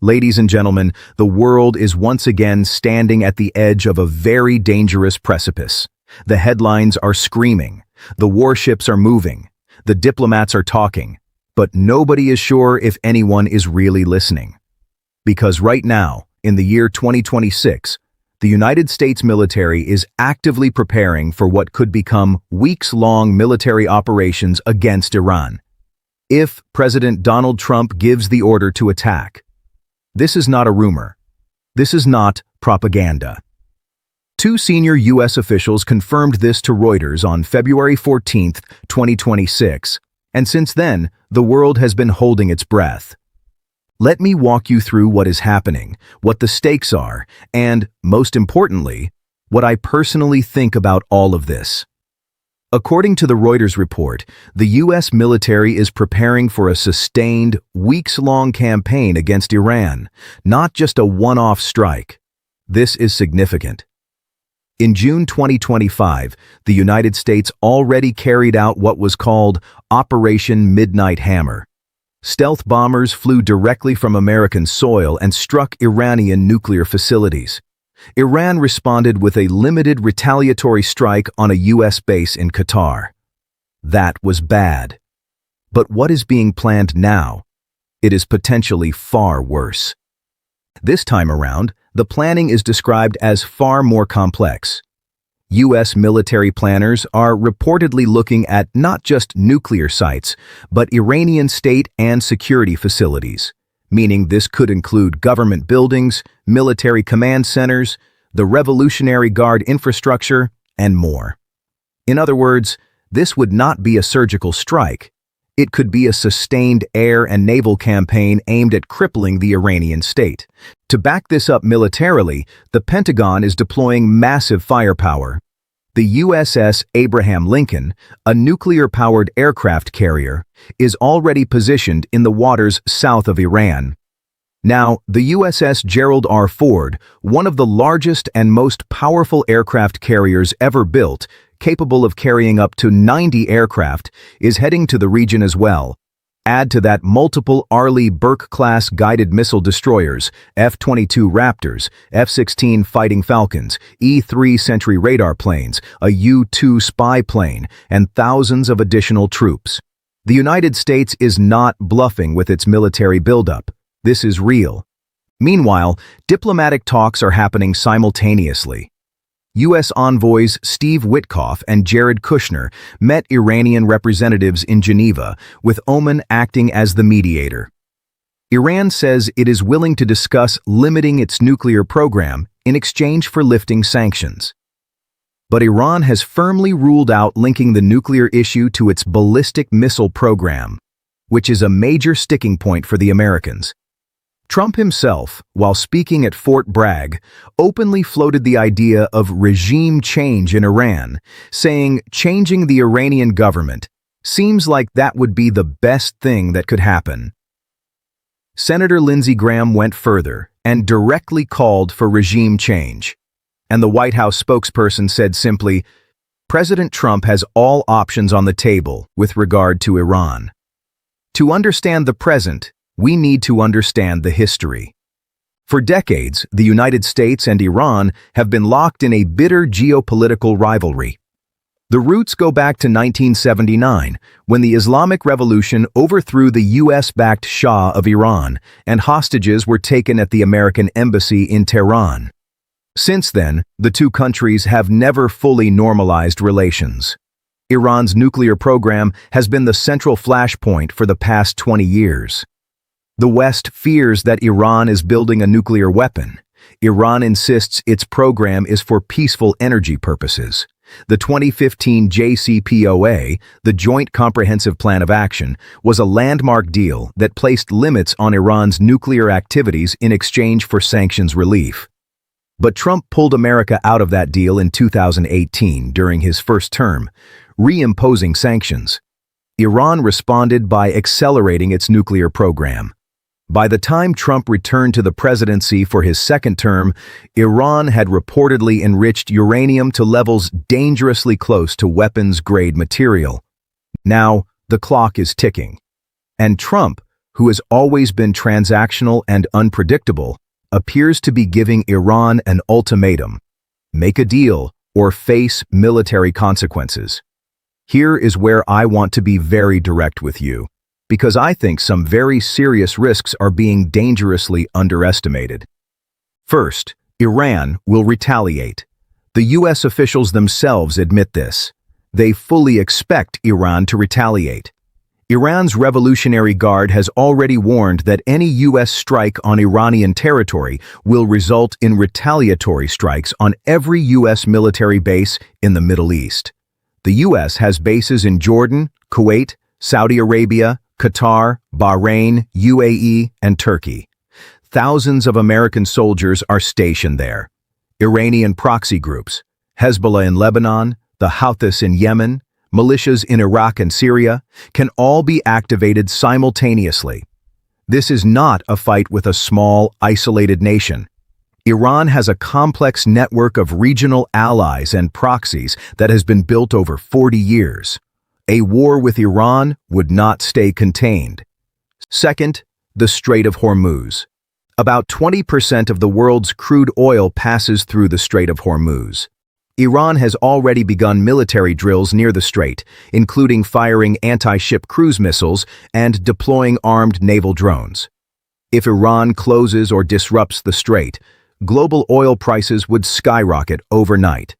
Ladies and gentlemen, the world is once again standing at the edge of a very dangerous precipice. The headlines are screaming, the warships are moving, the diplomats are talking, but nobody is sure if anyone is really listening. Because right now, in the year 2026, the United States military is actively preparing for what could become weeks-long military operations against Iran, if President Donald Trump gives the order to attack. This is not a rumor. This is not propaganda. Two senior U.S. officials confirmed this to Reuters on February 14, 2026, and since then, the world has been holding its breath. Let me walk you through what is happening, what the stakes are, and, most importantly, what I personally think about all of this. According to the Reuters report, the U.S. military is preparing for a sustained, weeks-long campaign against Iran, not just a one-off strike. This is significant. In June 2025, the United States already carried out what was called Operation Midnight Hammer. Stealth bombers flew directly from American soil and struck Iranian nuclear facilities. Iran responded with a limited retaliatory strike on a U.S. base in Qatar. That was bad. But what is being planned now? It is potentially far worse. This time around, the planning is described as far more complex. U.S. military planners are reportedly looking at not just nuclear sites, but Iranian state and security facilities, meaning this could include government buildings, military command centers, the Revolutionary Guard infrastructure, and more. In other words, this would not be a surgical strike. It could be a sustained air and naval campaign aimed at crippling the Iranian state. To back this up militarily, the Pentagon is deploying massive firepower. The USS Abraham Lincoln, a nuclear-powered aircraft carrier, is already positioned in the waters south of Iran. Now, the USS Gerald R. Ford, one of the largest and most powerful aircraft carriers ever built, capable of carrying up to 90 aircraft, is heading to the region as well. Add to that multiple Arleigh Burke-class guided missile destroyers, F-22 Raptors, F-16 Fighting Falcons, E-3 Sentry radar planes, a U-2 spy plane, and thousands of additional troops. The United States is not bluffing with its military buildup. This is real. Meanwhile, diplomatic talks are happening simultaneously. U.S. envoys Steve Witkoff and Jared Kushner met Iranian representatives in Geneva, with Oman acting as the mediator. Iran says it is willing to discuss limiting its nuclear program in exchange for lifting sanctions. But Iran has firmly ruled out linking the nuclear issue to its ballistic missile program, which is a major sticking point for the Americans. Trump himself, while speaking at Fort Bragg, openly floated the idea of regime change in Iran, saying changing the Iranian government seems like that would be the best thing that could happen. Senator Lindsey Graham went further and directly called for regime change. And the White House spokesperson said simply, "President Trump has all options on the table with regard to Iran. To understand the present, we need to understand the history." For decades, the United States and Iran have been locked in a bitter geopolitical rivalry. The roots go back to 1979, when the Islamic Revolution overthrew the U.S.-backed Shah of Iran, and hostages were taken at the American embassy in Tehran. Since then, the two countries have never fully normalized relations. Iran's nuclear program has been the central flashpoint for the past 20 years. The West fears that Iran is building a nuclear weapon. Iran insists its program is for peaceful energy purposes. The 2015 JCPOA, the Joint Comprehensive Plan of Action, was a landmark deal that placed limits on Iran's nuclear activities in exchange for sanctions relief. But Trump pulled America out of that deal in 2018 during his first term, reimposing sanctions. Iran responded by accelerating its nuclear program. By the time Trump returned to the presidency for his second term, Iran had reportedly enriched uranium to levels dangerously close to weapons-grade material. Now, the clock is ticking. And Trump, who has always been transactional and unpredictable, appears to be giving Iran an ultimatum: make a deal or face military consequences. Here is where I want to be very direct with you, because I think some very serious risks are being dangerously underestimated. First, Iran will retaliate. The U.S. officials themselves admit this. They fully expect Iran to retaliate. Iran's Revolutionary Guard has already warned that any U.S. strike on Iranian territory will result in retaliatory strikes on every U.S. military base in the Middle East. The U.S. has bases in Jordan, Kuwait, Saudi Arabia, Qatar, Bahrain, UAE, and Turkey. Thousands of American soldiers are stationed there. Iranian proxy groups, Hezbollah in Lebanon, the Houthis in Yemen, militias in Iraq and Syria, can all be activated simultaneously. This is not a fight with a small, isolated nation. Iran has a complex network of regional allies and proxies that has been built over 40 years. A war with Iran would not stay contained. Second, the Strait of Hormuz. About 20% of the world's crude oil passes through the Strait of Hormuz. Iran has already begun military drills near the strait, including firing anti-ship cruise missiles and deploying armed naval drones. If Iran closes or disrupts the strait, global oil prices would skyrocket overnight.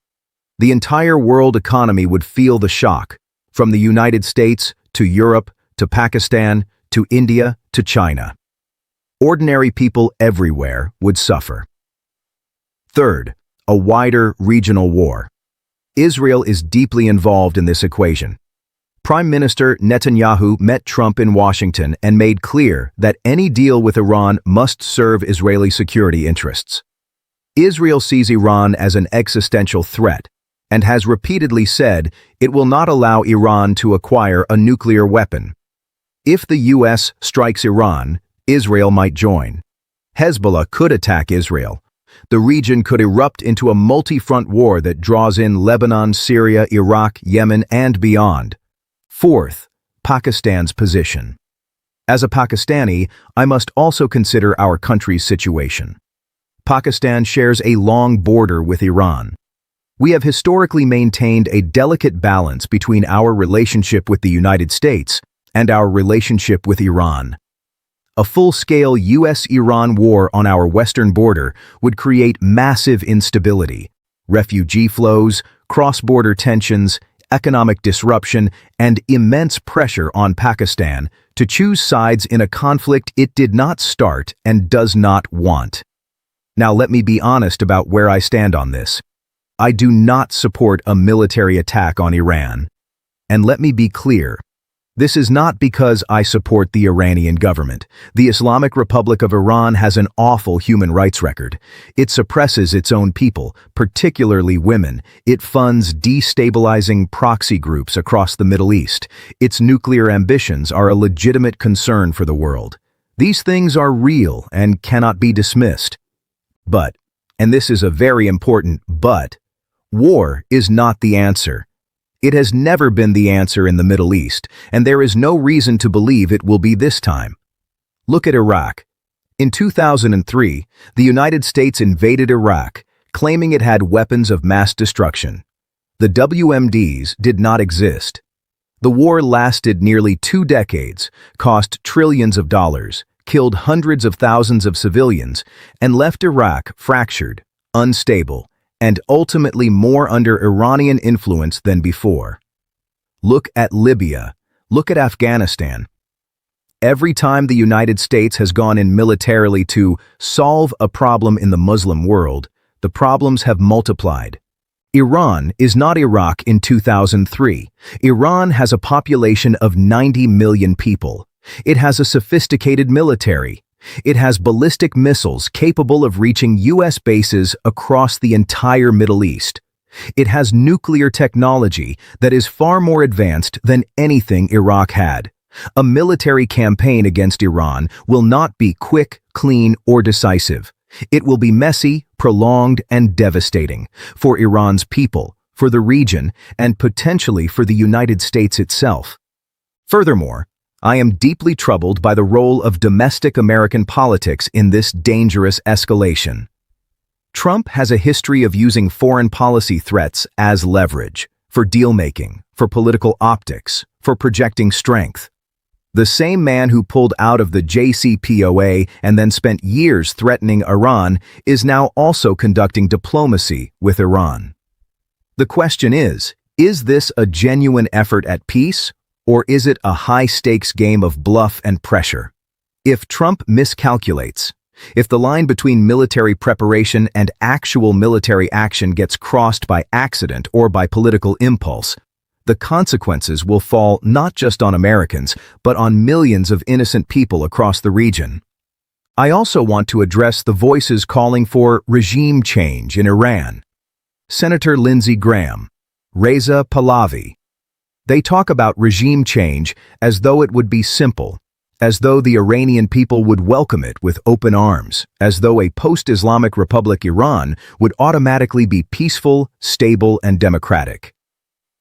The entire world economy would feel the shock, from the United States to Europe to Pakistan to India to China. Ordinary people everywhere would suffer. Third, a wider regional war. Israel is deeply involved in this equation. Prime Minister Netanyahu met Trump in Washington and made clear that any deal with Iran must serve Israeli security interests. Israel sees Iran as an existential threat and has repeatedly said it will not allow Iran to acquire a nuclear weapon. If the U.S. strikes Iran, Israel might join. Hezbollah could attack Israel. The region could erupt into a multi-front war that draws in Lebanon, Syria, Iraq, Yemen, and beyond. Fourth, Pakistan's position. As a Pakistani, I must also consider our country's situation. Pakistan shares a long border with Iran. We have historically maintained a delicate balance between our relationship with the United States and our relationship with Iran. A full-scale U.S.-Iran war on our western border would create massive instability, refugee flows, cross-border tensions, economic disruption, and immense pressure on Pakistan to choose sides in a conflict it did not start and does not want. Now let me be honest about where I stand on this. I do not support a military attack on Iran. And let me be clear. This is not because I support the Iranian government. The Islamic Republic of Iran has an awful human rights record. It suppresses its own people, particularly women. It funds destabilizing proxy groups across the Middle East. Its nuclear ambitions are a legitimate concern for the world. These things are real and cannot be dismissed. But, and this is a very important but, war is not the answer. It has never been the answer in the Middle East, and there is no reason to believe it will be this time. Look at Iraq. In 2003, the United States invaded Iraq, claiming it had weapons of mass destruction. The WMDs did not exist. The war lasted nearly 2 decades, cost trillions of dollars, killed hundreds of thousands of civilians, and left Iraq fractured, unstable, and ultimately more under Iranian influence than before. Look at Libya. Look at Afghanistan. Every time the United States has gone in militarily to solve a problem in the Muslim world, the problems have multiplied. Iran is not Iraq in 2003. Iran has a population of 90 million people. It has a sophisticated military. It has ballistic missiles capable of reaching U.S. bases across the entire Middle East. It has nuclear technology that is far more advanced than anything Iraq had. A military campaign against Iran will not be quick, clean, or decisive. It will be messy, prolonged, and devastating for Iran's people, for the region, and potentially for the United States itself. Furthermore, I am deeply troubled by the role of domestic American politics in this dangerous escalation. Trump has a history of using foreign policy threats as leverage, for deal-making, for political optics, for projecting strength. The same man who pulled out of the JCPOA and then spent years threatening Iran is now also conducting diplomacy with Iran. The question is this a genuine effort at peace, or is it a high-stakes game of bluff and pressure? If Trump miscalculates, if the line between military preparation and actual military action gets crossed by accident or by political impulse, the consequences will fall not just on Americans, but on millions of innocent people across the region. I also want to address the voices calling for regime change in Iran. Senator Lindsey Graham, Reza Pahlavi. They talk about regime change as though it would be simple, as though the Iranian people would welcome it with open arms, as though a post-Islamic Republic Iran would automatically be peaceful, stable, and democratic.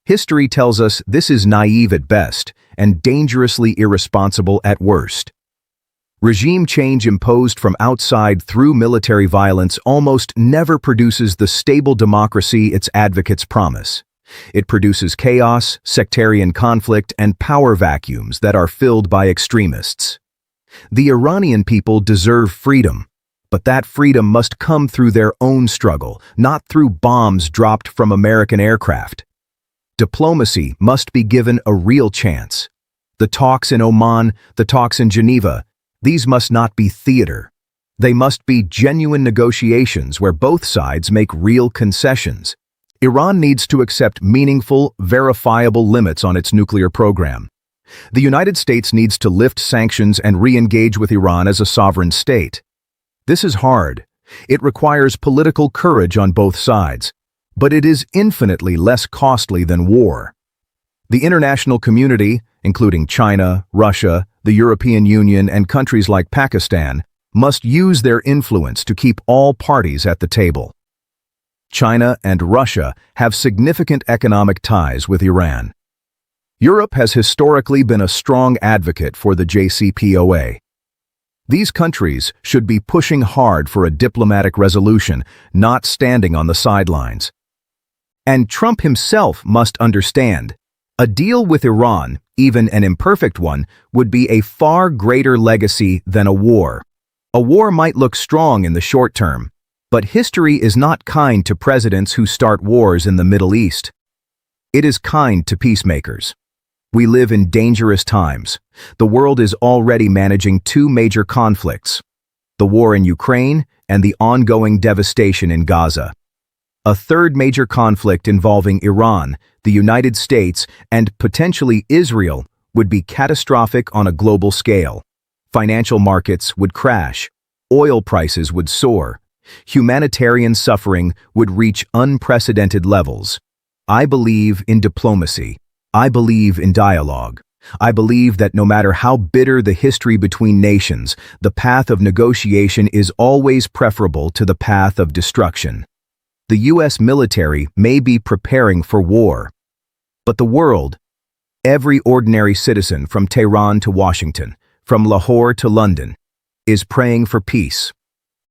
History tells us this is naive at best and dangerously irresponsible at worst. Regime change imposed from outside through military violence almost never produces the stable democracy its advocates promise. It produces chaos, sectarian conflict, and power vacuums that are filled by extremists. The Iranian people deserve freedom, but that freedom must come through their own struggle, not through bombs dropped from American aircraft. Diplomacy must be given a real chance. The talks in Oman, the talks in Geneva, these must not be theater. They must be genuine negotiations where both sides make real concessions. Iran needs to accept meaningful, verifiable limits on its nuclear program. The United States needs to lift sanctions and re-engage with Iran as a sovereign state. This is hard. It requires political courage on both sides, but it is infinitely less costly than war. The international community, including China, Russia, the European Union, and countries like Pakistan, must use their influence to keep all parties at the table. China and Russia have significant economic ties with Iran. Europe has historically been a strong advocate for the JCPOA. These countries should be pushing hard for a diplomatic resolution, not standing on the sidelines. And Trump himself must understand, a deal with Iran, even an imperfect one, would be a far greater legacy than a war. A war might look strong in the short term, but history is not kind to presidents who start wars in the Middle East. It is kind to peacemakers. We live in dangerous times. The world is already managing two major conflicts: the war in Ukraine and the ongoing devastation in Gaza. A third major conflict involving Iran, the United States, and potentially Israel would be catastrophic on a global scale. Financial markets would crash. Oil prices would soar. Humanitarian suffering would reach unprecedented levels. I believe in diplomacy. I believe in dialogue. I believe that no matter how bitter the history between nations, the path of negotiation is always preferable to the path of destruction. The U.S. military may be preparing for war, but the world, every ordinary citizen from Tehran to Washington, from Lahore to London, is praying for peace.